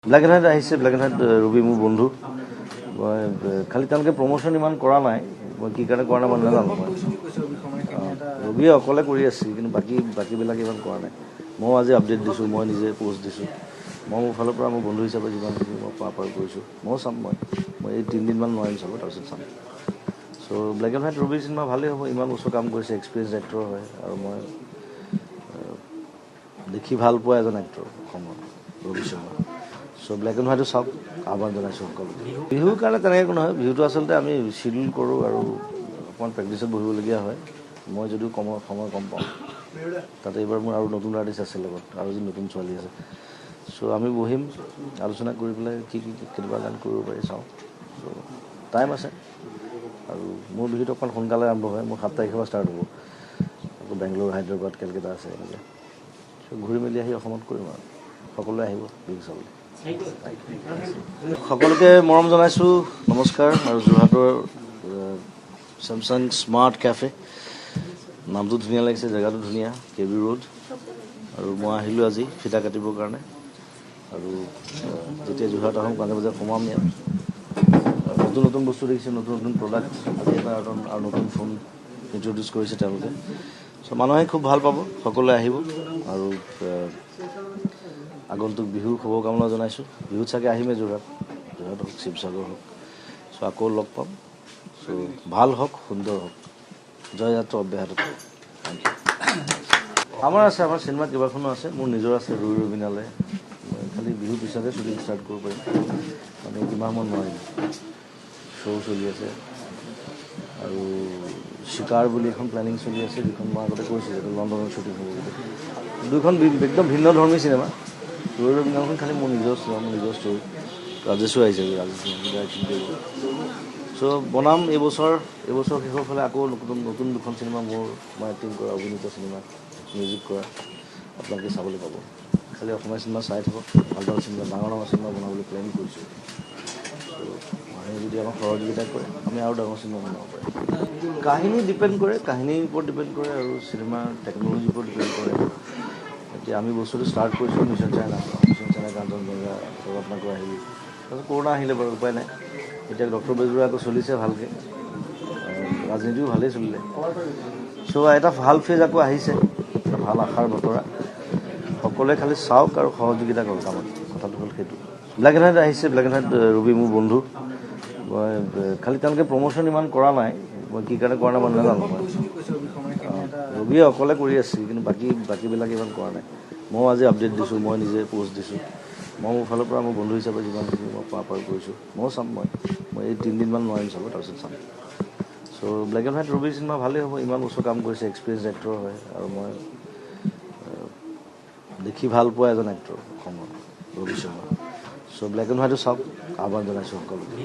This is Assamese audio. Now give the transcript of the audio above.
Blackand White আহিছে Blackand White ৰবি মোৰ বন্ধু মই খালি তেওঁলোকে প্ৰমোশন ইমান কৰা নাই মই কি কাৰণে কৰা নাই মই নাজানো ৰবিয়ে অকলে কৰি আছে কিন্তু বাকীবিলাক ইমান কৰা নাই মই আজি আপডেট দিছোঁ মই নিজে পোষ্ট দিছোঁ মই মোৰ ফালৰ পৰা মোৰ বন্ধু হিচাপে যিমানখিনি মই পাৰ কৰিছোঁ ময়ো চাম মই এই 3 দিনমান নোৱাৰিম চাব তাৰপিছত চাম চ' Blackand White ৰবিৰ চিনেমা ভালেই হ'ব ইমান বছৰ কাম কৰিছে এক্সপিৰিয়েঞ্চ এক্টৰ হয় আৰু মই দেখি ভাল পোৱা এজন এক্টৰ অসমৰ ৰবি শৰ্মা চ' Blackand White চাওক আহ্বান জনাইছোঁ সকলো বিহুৰ কাৰণে তেনেকৈ একো নহয় বিহুটো আচলতে আমি চিডিউল কৰোঁ আৰু অকণমান প্ৰেক্টিছত বহিবলগীয়া হয় মই যদিও সময় কম পাওঁ তাতে এইবাৰ মোৰ আৰু নতুন আৰ্টিষ্ট আছে লগত আৰু যি নতুন ছোৱালী আছে চ' আমি বহিম আলোচনা কৰি পেলাই কি কেতিয়াবা গান কৰিব পাৰি চাওঁ চ' টাইম আছে আৰু মোৰ বিহুটো অকণমান সোনকালে আৰম্ভ হয় মোৰ 7 তাৰিখৰ পৰা ষ্টাৰ্ট হ'ব আকৌ বেংগলোৰ হায়দৰাবাদ কেলকাতা আছে এনেকৈ চ' ঘূৰি মেলি আহি অসমত কৰিম আৰু সকলোৱে আহিব বিহু চাবলৈ সকলোকে মৰম জনাইছোঁ নমস্কাৰ আৰু যোৰহাটৰ চেমচাং স্মাৰ্ট কেফে নামটো ধুনীয়া লাগিছে জেগাটো ধুনীয়া KB ৰোড আৰু মই আহিলোঁ আজি ফিটা কাটিবৰ কাৰণে আৰু যেতিয়া যোৰহাট আহোঁ মাজে মাজে সোমাম ইয়াত নতুন নতুন বস্তু দেখিছোঁ নতুন নতুন প্ৰডাক্ট আজি এটা আৰু নতুন ফোন ইণ্ট্ৰডিউচ কৰিছে তেওঁলোকে চ' মানুহে খুব ভাল পাব সকলোৱে আহিব আৰু আগন্তুক বিহুৰ শুভকামনা জনাইছোঁ বিহুত চাগে আহিমেই যোৰহাট হওক শিৱসাগৰ হওক চ' আকৌ লগ পাম চ' ভাল হওক সুন্দৰ হওক জয়যাত্ৰা অব্যাহত থাকক থেংক ইউ আমাৰ চিনেমা কেইবাখনো আছে মোৰ নিজৰ আছে ৰৈ ৰবিনালে মই খালি বিহুৰ পিছতে শ্বুটিং ষ্টাৰ্ট কৰিব পাৰিম মানে কিমানমান নোৱাৰিম শ্ব' চলি আছে আৰু শিকাৰ বুলি এখন প্লেনিং চলি আছে যিখন মই আগতে কৈছোঁ যে লণ্ডনত শ্বুটিং হ'ব বুলি দুইখন একদম ভিন্ন ধৰ্মী চিনেমা ৰৈ ৰবিনালখন খালি মোৰ নিজৰ ষ্টৰী ৰাজেশো আহিছে ৰাজেশ চ' বনাম এইবছৰ শেষৰ ফালে আকৌ নতুন দুখন চিনেমা মই এক্টিং কৰা অভিনীত চিনেমা মিউজিক কৰা আপোনালোকে চাবলৈ পাব খালি অসমীয়া চিনেমা চাই থাকক ভাল চিনেমা ডাঙৰ চিনেমা বনাবলৈ প্লেন কৰিছোঁ মানুহে যদি আমাক সহযোগিতা কৰে আমি আৰু ডাঙৰ চিনেমা বনাব পাৰিম কাহিনী ডিপেণ্ড কৰে কাহিনীৰ ওপৰত ডিপেণ্ড কৰে আৰু চিনেমাৰ টেকন'লজিৰ ওপৰত ডিপেণ্ড কৰে এতিয়া আমি বস্তুটো ষ্টাৰ্ট কৰিছোঁ মিছন চাইনা কাঞ্চনজংঘা ৰত্নাকৰ আহিলোঁ তাৰপিছত কৰোণা আহিলে বাৰু উপায় নাই এতিয়া ডক্টৰ বেজবৰুৱা আকৌ চলিছে ভালকৈ ৰাজনীতিও ভালেই চলিলে চ' এটা ভাল ফেজ আকৌ আহিছে এটা ভাল আশাৰ বতৰা সকলোৱে খালি চাওক আৰু সহযোগিতা কৰক কামত কথাটো হ'ল সেইটো Blackand White আহিছে Blackand White ৰবি মোৰ বন্ধু মই খালি তেওঁলোকে প্ৰমোশন ইমান কৰা নাই মই কি কাৰণে কৰা নাই মই নাজানো ৰবিয়ে অকলে কৰি আছে কিন্তু বাকীবিলাক ইমান কৰা নাই ময়ো আজি আপডেট দিছোঁ মই নিজে পোষ্ট দিছোঁ মই মোৰ ফালৰ পৰা মোৰ বন্ধু হিচাপে যিমানখিনি মই পাৰ কৰিছোঁ ময়ো চাম মই এই 3 দিনমান নোৱাৰিম চাব তাৰপিছত চাম চ' Blackand White ৰবিৰ চিনেমা ভালেই হ'ব ইমান বছৰ কাম কৰিছে এক্সপিৰিয়েঞ্চ এক্টৰ হয় আৰু মই দেখি ভাল পোৱা এজন এক্টৰ অসমৰ ৰবি শৰ্মা চ' Blackand White চাওক আহ্বান জনাইছোঁ সকলোকে